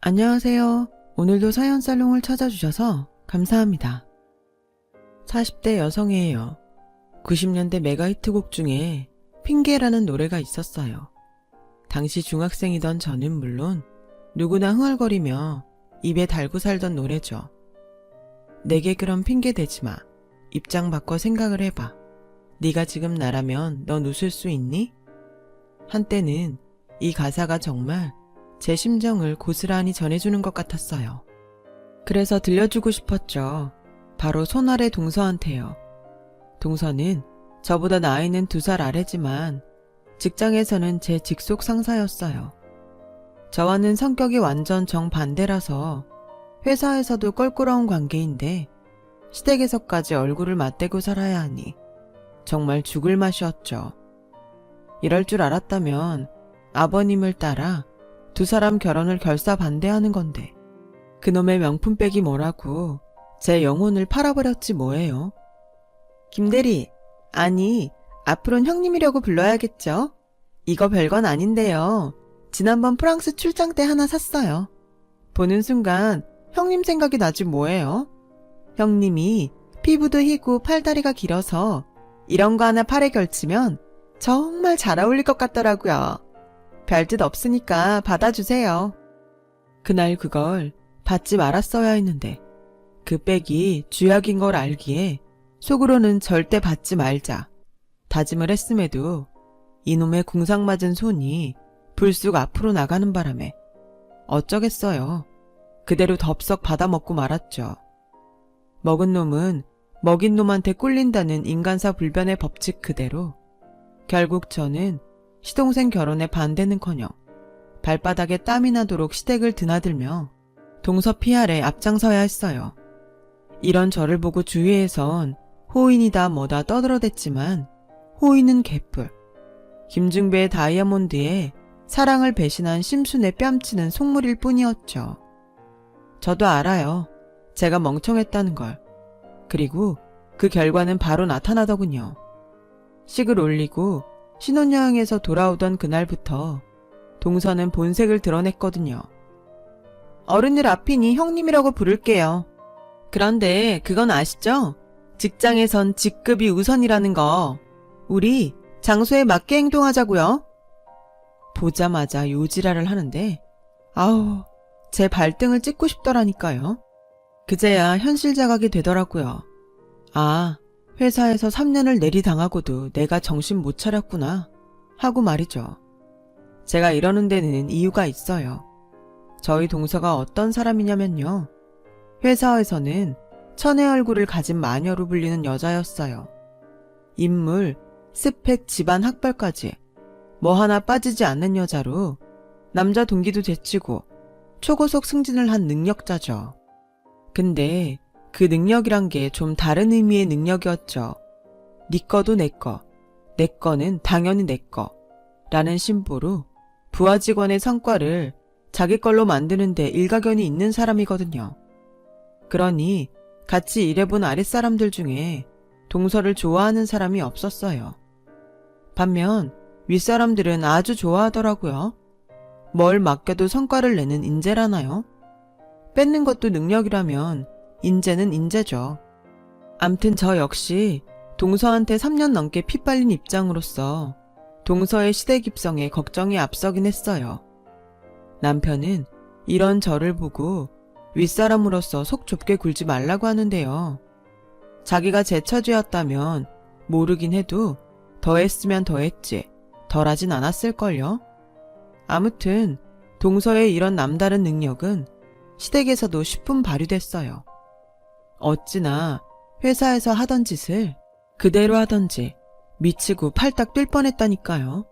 안녕하세요. 오늘도 사연살롱을 찾아주셔서 감사합니다. 40대 여성이에요. 90년대 메가히트곡 중에 핑계라는 노래가 있었어요. 당시 중학생이던 저는 물론 누구나 흥얼거리며 입에 달고 살던 노래죠. 내게 그런 핑계 대지 마. 입장 바꿔 생각을 해봐. 네가 지금 나라면 넌 웃을 수 있니? 한때는 이 가사가 정말 제 심정을 고스란히 전해주는 것 같았어요. 그래서 들려주고 싶었죠. 바로 손아래 동서한테요. 동서는 저보다 나이는 2살 아래지만 직장에서는 제 직속 상사였어요. 저와는 성격이 완전 정반대라서 회사에서도 껄끄러운 관계인데 시댁에서까지 얼굴을 맞대고 살아야 하니 정말 죽을 맛이었죠. 이럴 줄 알았다면 아버님을 따라 2사람 결혼을 결사반대하는 건데 그놈의 명품백이 뭐라고 제 영혼을 팔아버렸지 뭐예요. 김대리, 아니 앞으로는 형님이라고 불러야겠죠? 이거 별건 아닌데요. 지난번 프랑스 출장 때 하나 샀어요. 보는 순간 형님 생각이 나지 뭐예요? 형님이 피부도 희고 팔다리가 길어서 이런 거 하나 팔에 걸치면 정말 잘 어울릴 것 같더라고요. 별뜻 없으니까 받아주세요. 그날 그걸 받지 말았어야 했는데 그 백이 쥐약인 걸 알기에 속으로는 절대 받지 말자 다짐을 했음에도 이놈의 궁상맞은 손이 불쑥 앞으로 나가는 바람에 어쩌겠어요. 그대로 덥석 받아먹고 말았죠. 먹은 놈은 먹인 놈한테 꿀린다는 인간사 불변의 법칙 그대로 결국 저는 시동생 결혼에 반대는커녕 발바닥에 땀이 나도록 시댁을 드나들며 동서 PR에 앞장서야 했어요. 이런 저를 보고 주위에선 호인이다 뭐다 떠들어댔지만 호인은 개뿔. 김중배의 다이아몬드에 사랑을 배신한 심순의 뺨치는 속물일 뿐이었죠. 저도 알아요. 제가 멍청했다는 걸. 그리고 그 결과는 바로 나타나더군요. 식을 올리고 신혼여행에서 돌아오던 그날부터 동서는 본색을 드러냈거든요. 어른들 앞이니 형님이라고 부를게요. 그런데 그건 아시죠? 직장에선 직급이 우선이라는 거. 우리 장소에 맞게 행동하자고요. 보자마자 요지랄을 하는데 아우 제 발등을 찍고 싶더라니까요. 그제야 현실 자각이 되더라고요. 아, 회사에서 3년을 내리당하고도 내가 정신 못 차렸구나 하고 말이죠. 제가 이러는 데는 이유가 있어요. 저희 동서가 어떤 사람이냐면요. 회사에서는 천의 얼굴을 가진 마녀로 불리는 여자였어요. 인물, 스펙, 집안, 학벌까지 뭐 하나 빠지지 않는 여자로 남자 동기도 제치고 초고속 승진을 한 능력자죠. 근데 그 능력이란 게 좀 다른 의미의 능력이었죠. 네 거도 내 거, 내 거는 당연히 내 거 라는 심보로 부하 직원의 성과를 자기 걸로 만드는데 일가견이 있는 사람이거든요. 그러니 같이 일해본 아랫사람들 중에 동서를 좋아하는 사람이 없었어요. 반면 윗사람들은 아주 좋아하더라고요. 뭘 맡겨도 성과를 내는 인재라나요? 뺏는 것도 능력이라면 인재는 인재죠. 암튼 저 역시 동서한테 3년 넘게 핏발린 입장으로서 동서의 시댁 입성에 걱정이 앞서긴 했어요. 남편은 이런 저를 보고 윗사람으로서 속 좁게 굴지 말라고 하는데요. 자기가 제 처지였다면 모르긴 해도 더했으면 더했지 덜하진 않았을걸요. 아무튼 동서의 이런 남다른 능력은 시댁에서도 십분 발휘됐어요. 어찌나 회사에서 하던 짓을 그대로 하던지 미치고 팔딱 뛸 뻔했다니까요.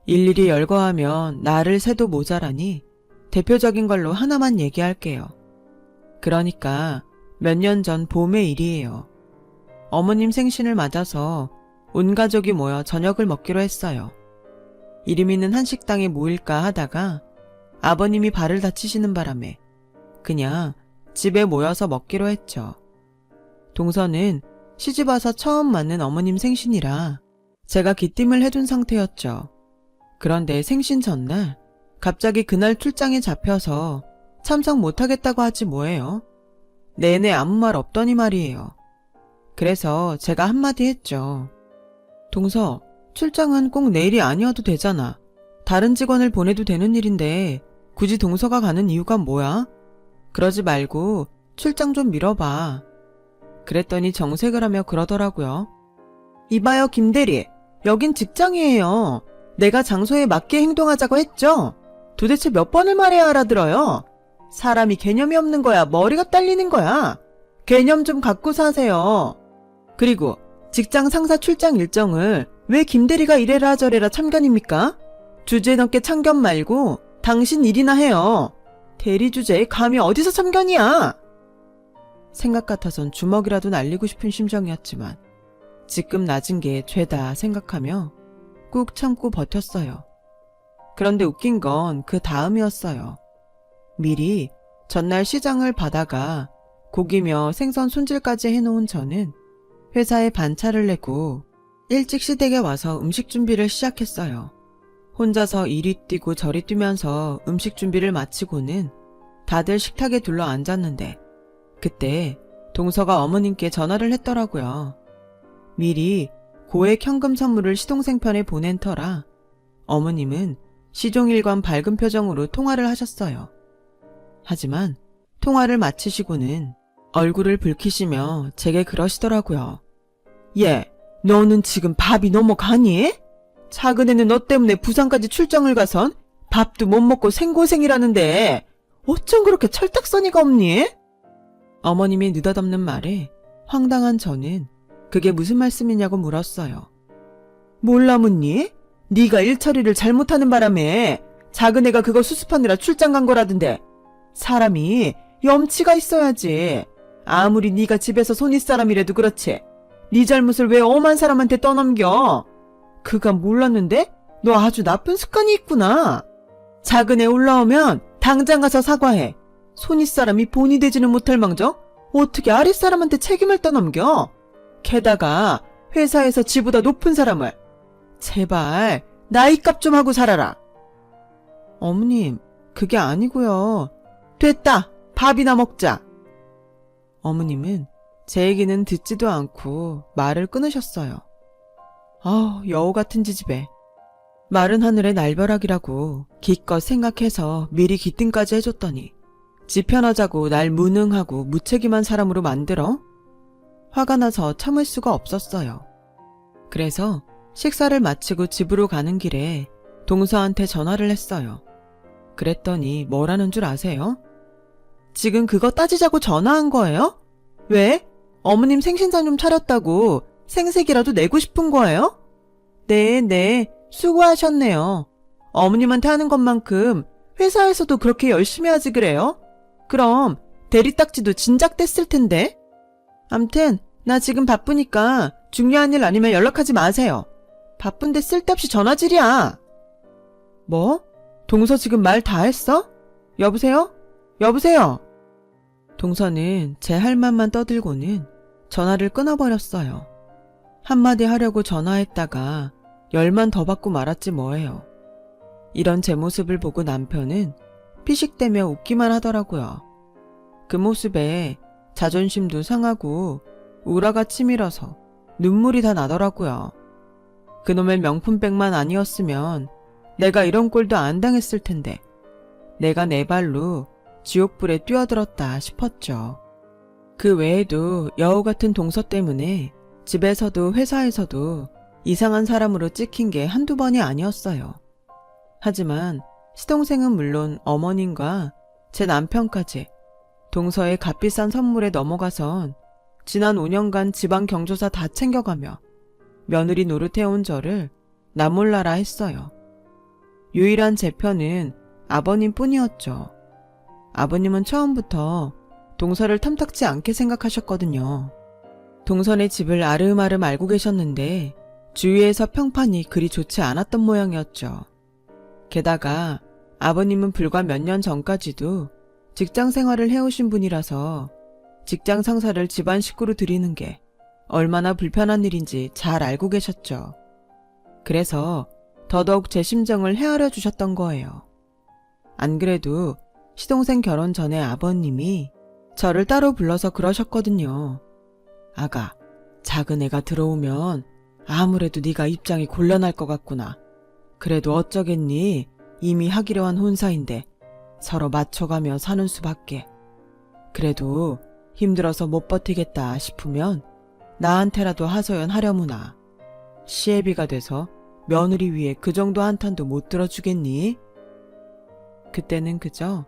일일이 열거하면 나를 새도 모자라니 대표적인 걸로 하나만 얘기할게요. 그러니까 몇 년 전 봄의 일이에요. 어머님 생신을 맞아서 온 가족이 모여 저녁을 먹기로 했어요. 이름 있는 한식당에 모일까 하다가 아버님이 발을 다치시는 바람에 그냥 집에 모여서 먹기로 했죠. 동서는 시집와서 처음 맞는 어머님 생신이라 제가 기띔을 해둔 상태였죠. 그런데 생신 전날 갑자기 그날 출장에 잡혀서 참석 못하겠다고 하지 뭐예요. 내내 아무 말 없더니 말이에요. 그래서 제가 한마디 했죠. 동서, 출장은 꼭 내일이 아니어도 되잖아. 다른 직원을 보내도 되는 일인데 굳이 동서가 가는 이유가 뭐야? 그러지 말고 출장 좀 미뤄봐. 그랬더니 정색을 하며 그러더라고요. 이봐요, 김대리. 여긴 직장이에요. 내가 장소에 맞게 행동하자고 했죠? 도대체 몇 번을 말해야 알아들어요? 사람이 개념이 없는 거야, 머리가 딸리는 거야. 개념 좀 갖고 사세요. 그리고 직장 상사 출장 일정을 왜 김대리가 이래라 저래라 참견입니까? 주제 넘게 참견 말고 당신 일이나 해요. 대리 주제에 감히 어디서 참견이야? 생각 같아선 주먹이라도 날리고 싶은 심정이었지만 지금 낮은 게 죄다 생각하며 꾹 참고 버텼어요. 그런데 웃긴 건 그 다음이었어요. 미리 전날 시장을 받아가 고기며 생선 손질까지 해놓은 저는 회사에 반차를 내고 일찍 시댁에 와서 음식 준비를 시작했어요. 혼자서 이리 뛰고 저리 뛰면서 음식 준비를 마치고는 다들 식탁에 둘러 앉았는데 그때 동서가 어머님께 전화를 했더라고요. 미리 고액 현금 선물을 시동생 편에 보낸 터라 어머님은 시종일관 밝은 표정으로 통화를 하셨어요. 하지만 통화를 마치시고는 얼굴을 붉히시며 제게 그러시더라고요. 얘, 너는 지금 밥이 넘어가니? 작은애는 너 때문에 부산까지 출장을 가선 밥도 못 먹고 생고생이라는데 어쩜 그렇게 철딱서니가 없니? 어머님이 느닷없는 말에 황당한 저는 그게 무슨 말씀이냐고 물었어요. 몰라 묻니? 네가 일처리를 잘못하는 바람에 작은애가 그거 수습하느라 출장 간 거라던데. 사람이 염치가 있어야지. 아무리 네가 집에서 손윗사람이라도 그렇지. 네 잘못을 왜 엄한 사람한테 떠넘겨? 그가 몰랐는데 너 아주 나쁜 습관이 있구나. 작은애 올라오면 당장 가서 사과해. 손윗사람이 본이 되지는 못할 망정 어떻게 아랫사람한테 책임을 떠넘겨? 게다가 회사에서 지보다 높은 사람을. 제발 나이값 좀 하고 살아라. 어머님, 그게 아니고요. 됐다. 밥이나 먹자. 어머님은 제 얘기는 듣지도 않고 말을 끊으셨어요. 여우 같은 지집애. 마른 하늘의 날벼락이라고 기껏 생각해서 미리 기뜸까지 해줬더니 지 편하자고 날 무능하고 무책임한 사람으로 만들어? 화가 나서 참을 수가 없었어요. 그래서 식사를 마치고 집으로 가는 길에 동서한테 전화를 했어요. 그랬더니 뭐라는 줄 아세요? 지금 그거 따지자고 전화한 거예요? 왜? 어머님 생신상 좀 차렸다고 생색이라도 내고 싶은 거예요? 네, 수고하셨네요. 어머님한테 하는 것만큼 회사에서도 그렇게 열심히 하지 그래요? 그럼 대리딱지도 진작 뗐을 텐데. 암튼 나 지금 바쁘니까 중요한 일 아니면 연락하지 마세요. 바쁜데 쓸데없이 전화질이야. 뭐? 동서 지금 말 다 했어? 여보세요? 동서는 제 할 말만 떠들고는 전화를 끊어버렸어요. 한마디 하려고 전화했다가 열만 더 받고 말았지 뭐예요. 이런 제 모습을 보고 남편은 피식대며 웃기만 하더라고요. 그 모습에 자존심도 상하고 우라가 치밀어서 눈물이 다 나더라고요. 그놈의 명품백만 아니었으면 내가 이런 꼴도 안 당했을 텐데 내가 내 발로 지옥불에 뛰어들었다 싶었죠. 그 외에도 여우 같은 동서 때문에 집에서도 회사에서도 이상한 사람으로 찍힌 게 한두 번이 아니었어요. 하지만 시동생은 물론 어머님과 제 남편까지 동서의 값비싼 선물에 넘어가선 지난 5년간 지방 경조사 다 챙겨가며 며느리 노릇해온 저를 나몰라라 했어요. 유일한 제 편은 아버님뿐이었죠. 아버님은 처음부터 동서를 탐탁지 않게 생각하셨거든요. 동선의 집을 아름아름 알고 계셨는데 주위에서 평판이 그리 좋지 않았던 모양이었죠. 게다가 아버님은 불과 몇 년 전까지도 직장 생활을 해오신 분이라서 직장 상사를 집안 식구로 들이는 게 얼마나 불편한 일인지 잘 알고 계셨죠. 그래서 더더욱 제 심정을 헤아려 주셨던 거예요. 안 그래도 시동생 결혼 전에 아버님이 저를 따로 불러서 그러셨거든요. 아가, 작은 애가 들어오면 아무래도 네가 입장이 곤란할 것 같구나. 그래도 어쩌겠니? 이미 하기로 한 혼사인데 서로 맞춰가며 사는 수밖에. 그래도 힘들어서 못 버티겠다 싶으면 나한테라도 하소연하려무나. 시애비가 돼서 며느리 위에 그 정도 한탄도 못 들어주겠니? 그때는 그저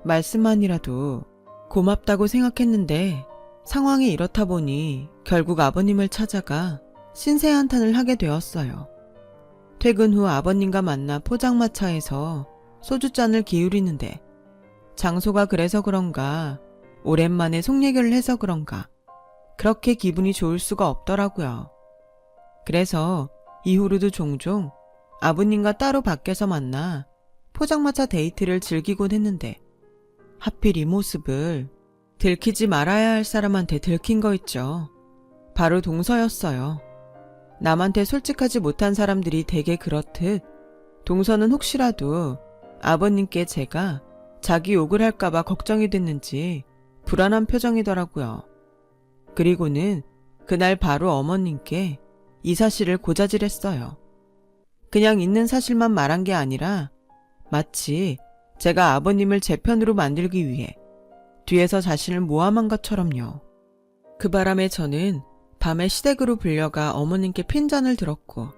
말씀만이라도 고맙다고 생각했는데 상황이 이렇다 보니 결국 아버님을 찾아가 신세 한탄을 하게 되었어요. 퇴근 후 아버님과 만나 포장마차에서 소주잔을 기울이는데 장소가 그래서 그런가 오랜만에 속 얘기를 해서 그런가 그렇게 기분이 좋을 수가 없더라고요. 그래서 이후로도 종종 아버님과 따로 밖에서 만나 포장마차 데이트를 즐기곤 했는데 하필 이 모습을 들키지 말아야 할 사람한테 들킨 거 있죠. 바로 동서였어요. 남한테 솔직하지 못한 사람들이 대개 그렇듯 동서는 혹시라도 아버님께 제가 자기 욕을 할까봐 걱정이 됐는지 불안한 표정이더라고요. 그리고는 그날 바로 어머님께 이 사실을 고자질했어요. 그냥 있는 사실만 말한 게 아니라 마치 제가 아버님을 제 편으로 만들기 위해 뒤에서 자신을 모함한 것처럼요. 그 바람에 저는 밤에 시댁으로 불려가 어머님께 핀잔을 들었고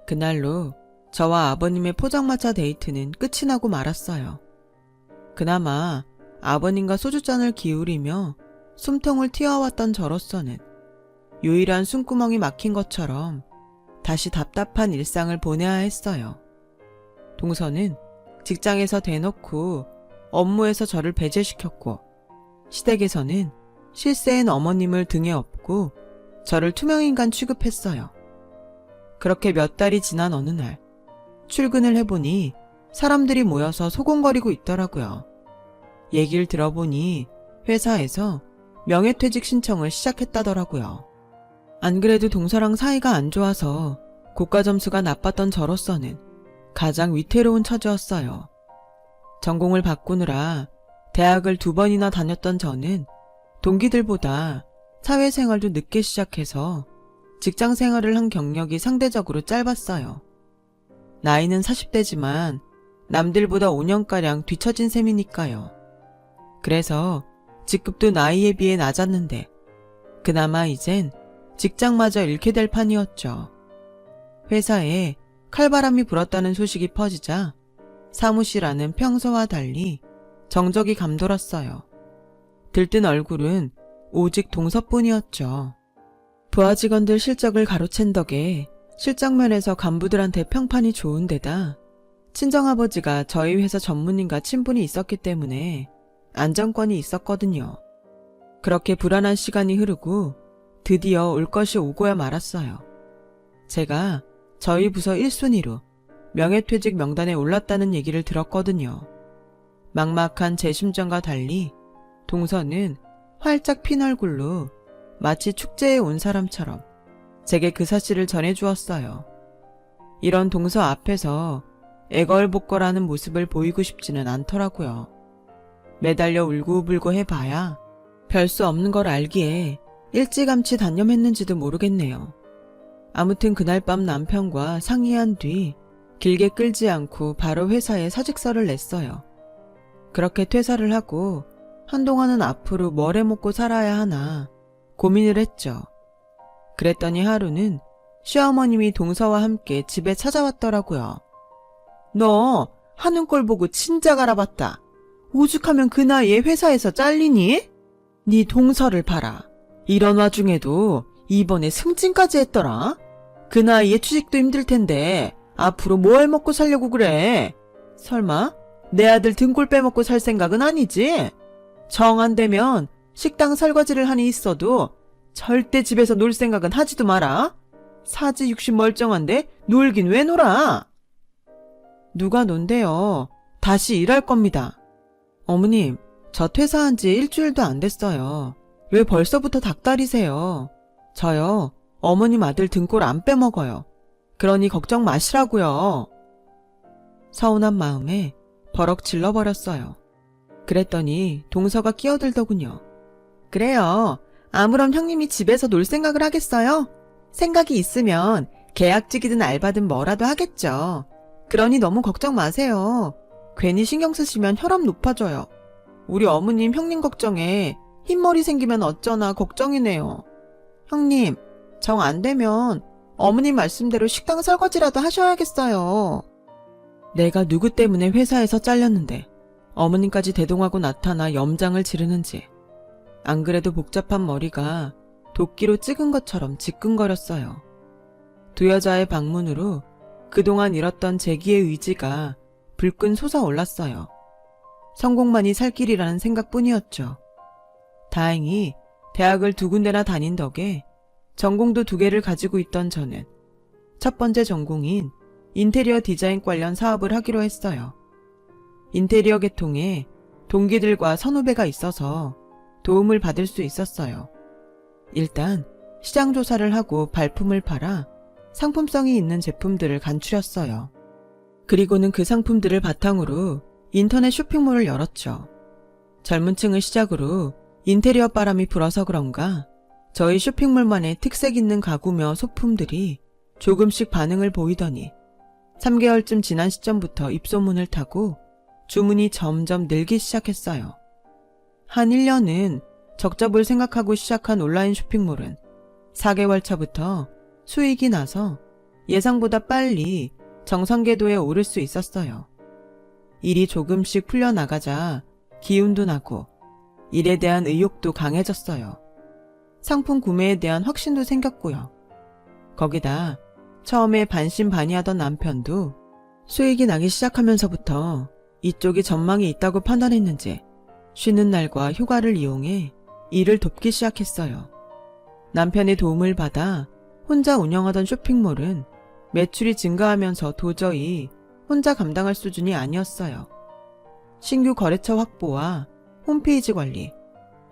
그날로 저와 아버님의 포장마차 데이트는 끝이 나고 말았어요. 그나마 아버님과 소주잔을 기울이며 숨통을 튀어왔던 저로서는 유일한 숨구멍이 막힌 것처럼 다시 답답한 일상을 보내야 했어요. 동서는 직장에서 대놓고 업무에서 저를 배제시켰고 시댁에서는 실세인 어머님을 등에 업고 저를 투명인간 취급했어요. 그렇게 몇 달이 지난 어느 날 출근을 해보니 사람들이 모여서 소곤거리고 있더라고요. 얘기를 들어보니 회사에서 명예퇴직 신청을 시작했다더라고요. 안 그래도 동서랑 사이가 안 좋아서 고과 점수가 나빴던 저로서는 가장 위태로운 처지였어요. 전공을 바꾸느라 대학을 2번이나 다녔던 저는 동기들보다 사회생활도 늦게 시작해서 직장생활을 한 경력이 상대적으로 짧았어요. 나이는 40대지만 남들보다 5년가량 뒤처진 셈이니까요. 그래서 직급도 나이에 비해 낮았는데 그나마 이젠 직장마저 잃게 될 판이었죠. 회사에 칼바람이 불었다는 소식이 퍼지자 사무실 안은 평소와 달리 정적이 감돌았어요. 들뜬 얼굴은 오직 동서뿐이었죠. 부하 직원들 실적을 가로챈 덕에 실적면에서 간부들한테 평판이 좋은 데다 친정아버지가 저희 회사 전문인과 친분이 있었기 때문에 안정권이 있었거든요. 그렇게 불안한 시간이 흐르고 드디어 올 것이 오고야 말았어요. 제가 저희 부서 1순위로 명예퇴직 명단에 올랐다는 얘기를 들었거든요. 막막한 제 심정과 달리 동서는 활짝 핀 얼굴로 마치 축제에 온 사람처럼 제게 그 사실을 전해주었어요. 이런 동서 앞에서 애걸복걸하는 모습을 보이고 싶지는 않더라고요. 매달려 울고불고 해봐야 별 수 없는 걸 알기에 일찌감치 단념했는지도 모르겠네요. 아무튼 그날 밤 남편과 상의한 뒤 길게 끌지 않고 바로 회사에 사직서를 냈어요. 그렇게 퇴사를 하고 한동안은 앞으로 뭘 해먹고 살아야 하나 고민을 했죠. 그랬더니 하루는 시어머님이 동서와 함께 집에 찾아왔더라고요. 너 하는 꼴 보고 진작 알아봤다. 오죽하면 그 나이에 회사에서 잘리니? 네 동서를 봐라. 이런 와중에도 이번에 승진까지 했더라. 그 나이에 취직도 힘들 텐데 앞으로 뭘 먹고 살려고 그래? 설마 내 아들 등골 빼먹고 살 생각은 아니지? 정 안 되면 식당 설거지를 하니 있어도 절대 집에서 놀 생각은 하지도 마라. 사지 60 멀쩡한데 놀긴 왜 놀아? 누가 논대요. 다시 일할 겁니다. 어머님, 저 퇴사한 지 일주일도 안 됐어요. 왜 벌써부터 닭다리세요? 저요, 어머님 아들 등골 안 빼먹어요. 그러니 걱정 마시라고요. 서운한 마음에 버럭 질러버렸어요. 그랬더니 동서가 끼어들더군요. 그래요. 아무런 형님이 집에서 놀 생각을 하겠어요? 생각이 있으면 계약직이든 알바든 뭐라도 하겠죠. 그러니 너무 걱정 마세요. 괜히 신경 쓰시면 혈압 높아져요. 우리 어머님 형님 걱정에 흰머리 생기면 어쩌나 걱정이네요. 형님, 정 안 되면 어머님 말씀대로 식당 설거지라도 하셔야겠어요. 내가 누구 때문에 회사에서 잘렸는데 어머님까지 대동하고 나타나 염장을 지르는지. 안 그래도 복잡한 머리가 도끼로 찍은 것처럼 지끈거렸어요. 두 여자의 방문으로 그동안 잃었던 재기의 의지가 불끈 솟아올랐어요. 성공만이 살 길이라는 생각뿐이었죠. 다행히 대학을 2군데나 다닌 덕에 전공도 2개를 가지고 있던 저는 첫 번째 전공인 인테리어 디자인 관련 사업을 하기로 했어요. 인테리어 계통에 동기들과 선후배가 있어서 도움을 받을 수 있었어요. 일단 시장 조사를 하고 발품을 팔아 상품성이 있는 제품들을 간추렸어요. 그리고는 그 상품들을 바탕으로 인터넷 쇼핑몰을 열었죠. 젊은 층을 시작으로 인테리어 바람이 불어서 그런가 저희 쇼핑몰만의 특색 있는 가구며 소품들이 조금씩 반응을 보이더니 3개월쯤 지난 시점부터 입소문을 타고 주문이 점점 늘기 시작했어요. 한 1년은 적자볼 생각하고 시작한 온라인 쇼핑몰은 4개월 차부터 수익이 나서 예상보다 빨리 정상궤도에 오를 수 있었어요. 일이 조금씩 풀려나가자 기운도 나고 일에 대한 의욕도 강해졌어요. 상품 구매에 대한 확신도 생겼고요. 거기다 처음에 반신반의하던 남편도 수익이 나기 시작하면서부터 이쪽이 전망이 있다고 판단했는지 쉬는 날과 휴가를 이용해 일을 돕기 시작했어요. 남편의 도움을 받아 혼자 운영하던 쇼핑몰은 매출이 증가하면서 도저히 혼자 감당할 수준이 아니었어요. 신규 거래처 확보와 홈페이지 관리,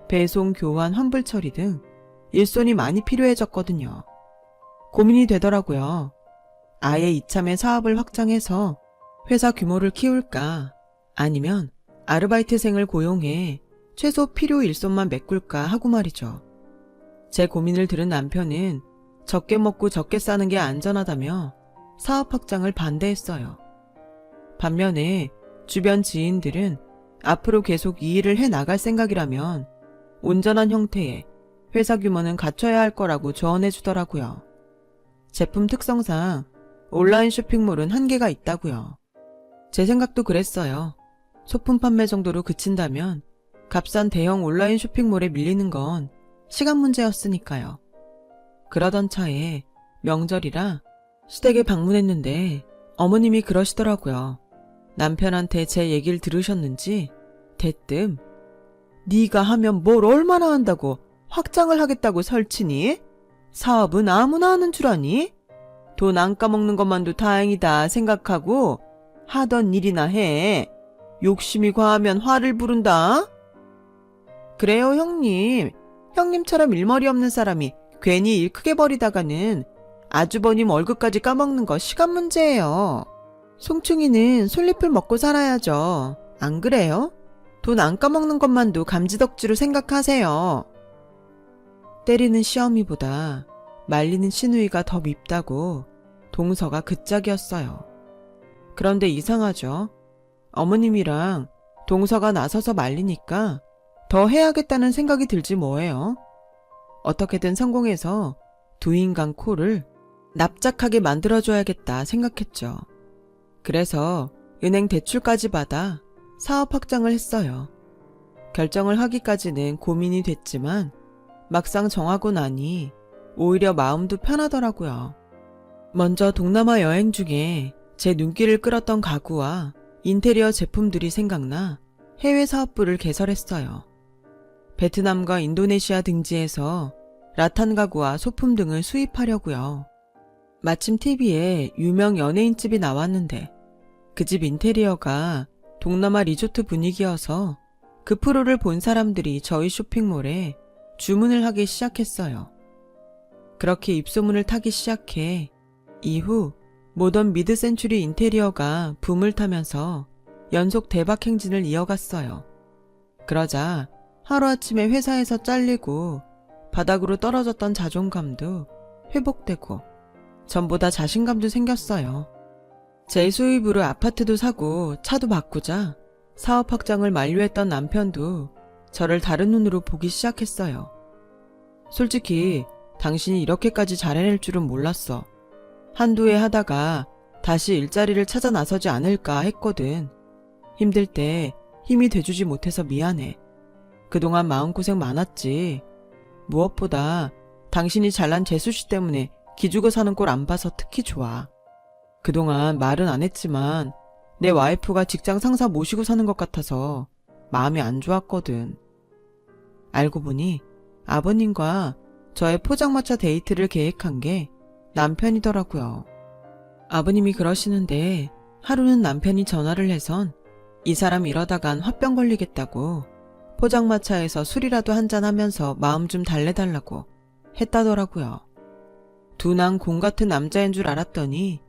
배송, 교환, 환불 처리 등 일손이 많이 필요해졌거든요. 고민이 되더라고요. 아예 이참에 사업을 확장해서 회사 규모를 키울까 아니면 아르바이트생을 고용해 최소 필요 일손만 메꿀까 하고 말이죠. 제 고민을 들은 남편은 적게 먹고 적게 싸는 게 안전하다며 사업 확장을 반대했어요. 반면에 주변 지인들은 앞으로 계속 이 일을 해나갈 생각이라면 온전한 형태의 회사 규모는 갖춰야 할 거라고 조언해 주더라고요. 제품 특성상 온라인 쇼핑몰은 한계가 있다고요. 제 생각도 그랬어요. 소품 판매 정도로 그친다면 값싼 대형 온라인 쇼핑몰에 밀리는 건 시간 문제였으니까요. 그러던 차에 명절이라 시댁에 방문했는데 어머님이 그러시더라고요. 남편한테 제 얘기를 들으셨는지 대뜸 네가 하면 뭘 얼마나 한다고 확장을 하겠다고 설치니? 사업은 아무나 하는 줄 아니? 돈 안 까먹는 것만도 다행이다 생각하고 하던 일이나 해. 욕심이 과하면 화를 부른다. 그래요 형님. 형님처럼 일머리 없는 사람이 괜히 일 크게 벌이다가는 아주버님 월급까지 까먹는 거 시간 문제예요. 송충이는 솔잎을 먹고 살아야죠. 안 그래요? 돈 안 까먹는 것만도 감지덕지로 생각하세요. 때리는 시어미보다 말리는 시누이가 더 밉다고 동서가 그 짝이었어요. 그런데 이상하죠. 어머님이랑 동서가 나서서 말리니까 더 해야겠다는 생각이 들지 뭐예요. 어떻게든 성공해서 두 인간 코를 납작하게 만들어줘야겠다 생각했죠. 그래서 은행 대출까지 받아 사업 확장을 했어요. 결정을 하기까지는 고민이 됐지만 막상 정하고 나니 오히려 마음도 편하더라고요. 먼저 동남아 여행 중에 제 눈길을 끌었던 가구와 인테리어 제품들이 생각나 해외 사업부를 개설했어요. 베트남과 인도네시아 등지에서 라탄 가구와 소품 등을 수입하려고요. 마침 TV에 유명 연예인집이 나왔는데 그 집 인테리어가 동남아 리조트 분위기여서 그 프로를 본 사람들이 저희 쇼핑몰에 주문을 하기 시작했어요. 그렇게 입소문을 타기 시작해 이후 모던 미드 센추리 인테리어가 붐을 타면서 연속 대박 행진을 이어갔어요. 그러자 하루아침에 회사에서 잘리고 바닥으로 떨어졌던 자존감도 회복되고 전보다 자신감도 생겼어요. 제 수입으로 아파트도 사고 차도 바꾸자 사업 확장을 만료했던 남편도 저를 다른 눈으로 보기 시작했어요. 솔직히 당신이 이렇게까지 잘해낼 줄은 몰랐어. 한두 해 하다가 다시 일자리를 찾아 나서지 않을까 했거든. 힘들 때 힘이 돼주지 못해서 미안해. 그동안 마음고생 많았지. 무엇보다 당신이 잘난 재수씨 때문에 기죽어 사는 꼴 안 봐서 특히 좋아. 그동안 말은 안 했지만 내 와이프가 직장 상사 모시고 사는 것 같아서 마음이 안 좋았거든. 알고 보니 아버님과 저의 포장마차 데이트를 계획한 게 남편이더라고요. 아버님이 그러시는데 하루는 남편이 전화를 해선 이 사람 이러다간 화병 걸리겠다고 포장마차에서 술이라도 한잔 하면서 마음 좀 달래달라고 했다더라고요. 둔한 공 같은 남자인 줄 알았더니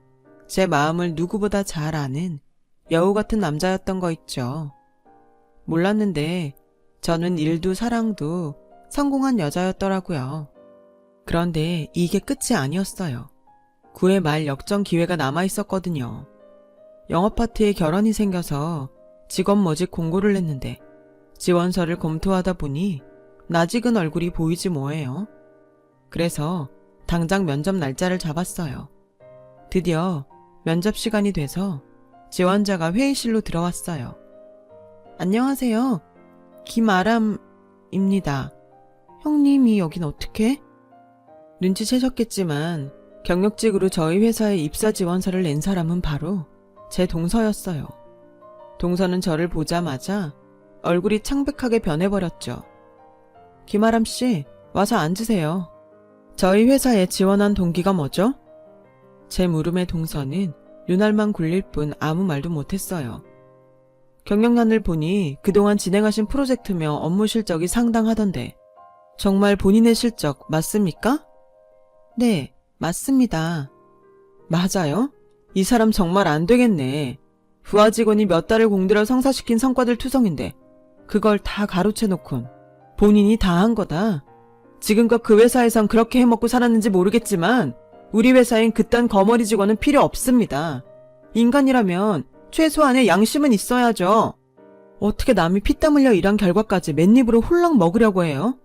제 마음을 누구보다 잘 아는 여우 같은 남자였던 거 있죠. 몰랐는데 저는 일도 사랑도 성공한 여자였더라고요. 그런데 이게 끝이 아니었어요. 9회 말 역전 기회가 남아있었거든요. 영업파트에 결혼이 생겨서 직원 모집 공고를 냈는데 지원서를 검토하다 보니 낯익은 얼굴이 보이지 뭐예요. 그래서 당장 면접 날짜를 잡았어요. 드디어 면접 시간이 돼서 지원자가 회의실로 들어왔어요. 안녕하세요. 김아람입니다. 형님이 여긴 어떻게? 눈치채셨겠지만 경력직으로 저희 회사에 입사 지원서를 낸 사람은 바로 제 동서였어요. 동서는 저를 보자마자 얼굴이 창백하게 변해버렸죠. 김아람 씨, 와서 앉으세요. 저희 회사에 지원한 동기가 뭐죠? 제 물음에 동서는 눈알만 굴릴 뿐 아무 말도 못했어요. 경력란을 보니 그동안 진행하신 프로젝트며 업무 실적이 상당하던데 정말 본인의 실적 맞습니까? 네, 맞습니다. 맞아요? 이 사람 정말 안 되겠네. 부하 직원이 몇 달을 공들여 성사시킨 성과들 투성인데 그걸 다 가로채놓곤 본인이 다 한 거다. 지금껏 그 회사에선 그렇게 해먹고 살았는지 모르겠지만 우리 회사엔 그딴 거머리 직원은 필요 없습니다. 인간이라면 최소한의 양심은 있어야죠. 어떻게 남이 피땀 흘려 일한 결과까지 맨입으로 홀랑 먹으려고 해요?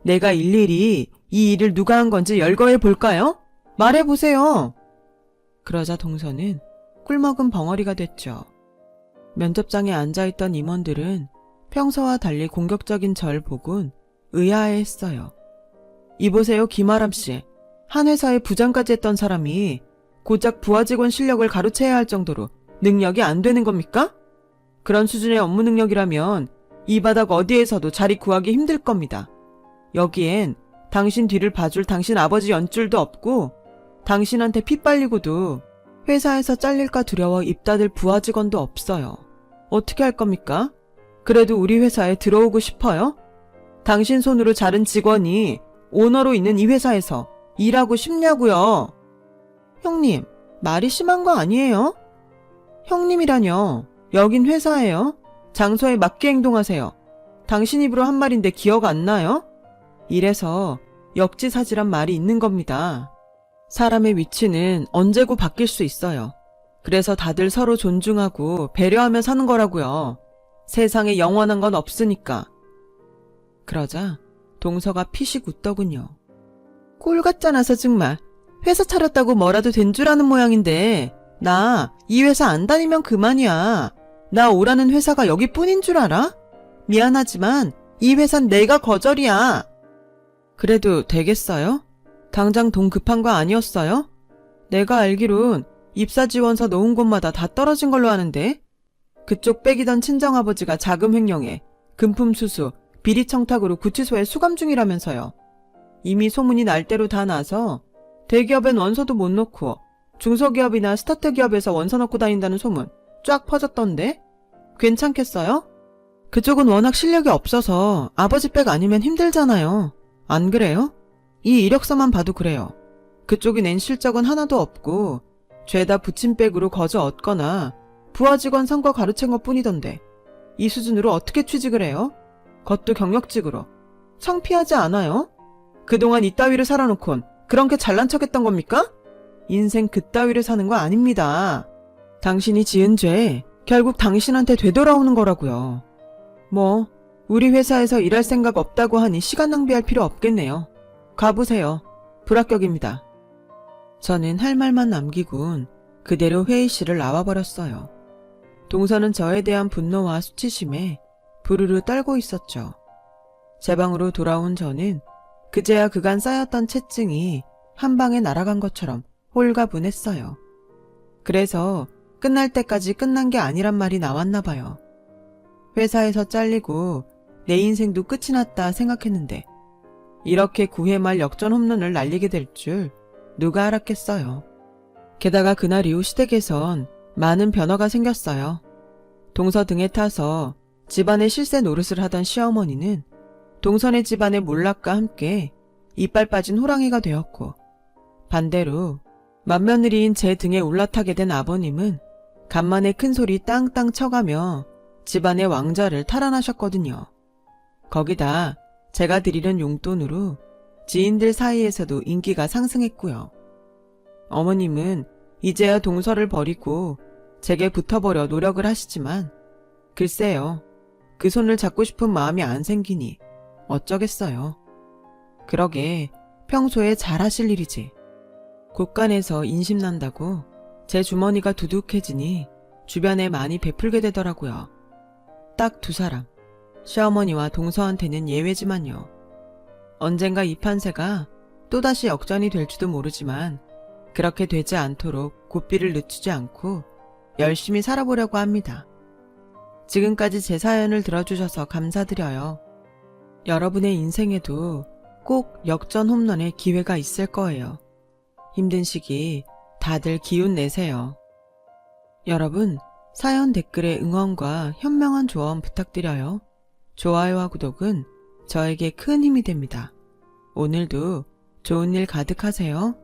내가 일일이 이 일을 누가 한 건지 열거해 볼까요? 말해보세요. 그러자 동서는 꿀먹은 벙어리가 됐죠. 면접장에 앉아있던 임원들은 평소와 달리 공격적인 절 보곤 의아해했어요. 이보세요, 김아람 씨. 한 회사의 부장까지 했던 사람이 고작 부하 직원 실력을 가로채야 할 정도로 능력이 안 되는 겁니까? 그런 수준의 업무 능력이라면 이 바닥 어디에서도 자리 구하기 힘들 겁니다. 여기엔 당신 뒤를 봐줄 당신 아버지 연줄도 없고 당신한테 피 빨리고도 회사에서 잘릴까 두려워 입 닫을 부하 직원도 없어요. 어떻게 할 겁니까? 그래도 우리 회사에 들어오고 싶어요? 당신 손으로 자른 직원이 오너로 있는 이 회사에서 일하고 싶냐고요? 형님, 말이 심한 거 아니에요? 형님이라뇨. 여긴 회사예요. 장소에 맞게 행동하세요. 당신 입으로 한 말인데 기억 안 나요? 이래서 역지사지란 말이 있는 겁니다. 사람의 위치는 언제고 바뀔 수 있어요. 그래서 다들 서로 존중하고 배려하며 사는 거라고요. 세상에 영원한 건 없으니까. 그러자 동서가 피식 웃더군요. 꼴 같잖아서 정말. 회사 차렸다고 뭐라도 된 줄 아는 모양인데 나 이 회사 안 다니면 그만이야. 나 오라는 회사가 여기뿐인 줄 알아? 미안하지만 이 회사는 내가 거절이야. 그래도 되겠어요? 당장 돈 급한 거 아니었어요? 내가 알기론 입사 지원서 놓은 곳마다 다 떨어진 걸로 아는데 그쪽 빽이던 친정아버지가 자금 횡령에 금품 수수, 비리 청탁으로 구치소에 수감 중이라면서요. 이미 소문이 날 대로 다 나서 대기업엔 원서도 못 놓고 중소기업이나 스타트 기업에서 원서 넣고 다닌다는 소문 쫙 퍼졌던데? 괜찮겠어요? 그쪽은 워낙 실력이 없어서 아버지 백 아니면 힘들잖아요. 안 그래요? 이 이력서만 봐도 그래요. 그쪽이 낸 실적은 하나도 없고 죄다 붙인 백으로 거저 얻거나 부하 직원 선거 가르친 것 뿐이던데 이 수준으로 어떻게 취직을 해요? 그것도 경력직으로. 창피하지 않아요? 그동안 이따위를 살아놓곤 그런 게 잘난 척했던 겁니까? 인생 그따위를 사는 거 아닙니다. 당신이 지은 죄 결국 당신한테 되돌아오는 거라고요. 뭐 우리 회사에서 일할 생각 없다고 하니 시간 낭비할 필요 없겠네요. 가보세요. 불합격입니다. 저는 할 말만 남기곤 그대로 회의실을 나와버렸어요. 동서는 저에 대한 분노와 수치심에 부르르 떨고 있었죠. 제 방으로 돌아온 저는 그제야 그간 쌓였던 채증이 한 방에 날아간 것처럼 홀가분했어요. 그래서 끝날 때까지 끝난 게 아니란 말이 나왔나 봐요. 회사에서 잘리고 내 인생도 끝이 났다 생각했는데 이렇게 9회 말 역전 홈런을 날리게 될 줄 누가 알았겠어요. 게다가 그날 이후 시댁에선 많은 변화가 생겼어요. 동서 등에 타서 집안의 실세 노릇을 하던 시어머니는 동선의 집안의 몰락과 함께 이빨 빠진 호랑이가 되었고, 반대로 맏며느리인 제 등에 올라타게 된 아버님은 간만에 큰 소리 땅땅 쳐가며 집안의 왕자를 탈환하셨거든요. 거기다 제가 드리는 용돈으로 지인들 사이에서도 인기가 상승했고요. 어머님은 이제야 동서를 버리고 제게 붙어버려 노력을 하시지만 글쎄요. 그 손을 잡고 싶은 마음이 안 생기니 어쩌겠어요. 그러게 평소에 잘하실 일이지. 곳간에서 인심난다고 제 주머니가 두둑해지니 주변에 많이 베풀게 되더라고요. 딱 두 사람. 시어머니와 동서한테는 예외지만요. 언젠가 이 판세가 또다시 역전이 될지도 모르지만 그렇게 되지 않도록 고삐를 늦추지 않고 열심히 살아보려고 합니다. 지금까지 제 사연을 들어주셔서 감사드려요. 여러분의 인생에도 꼭 역전 홈런의 기회가 있을 거예요. 힘든 시기 다들 기운 내세요. 여러분, 사연 댓글에 응원과 현명한 조언 부탁드려요. 좋아요와 구독은 저에게 큰 힘이 됩니다. 오늘도 좋은 일 가득하세요.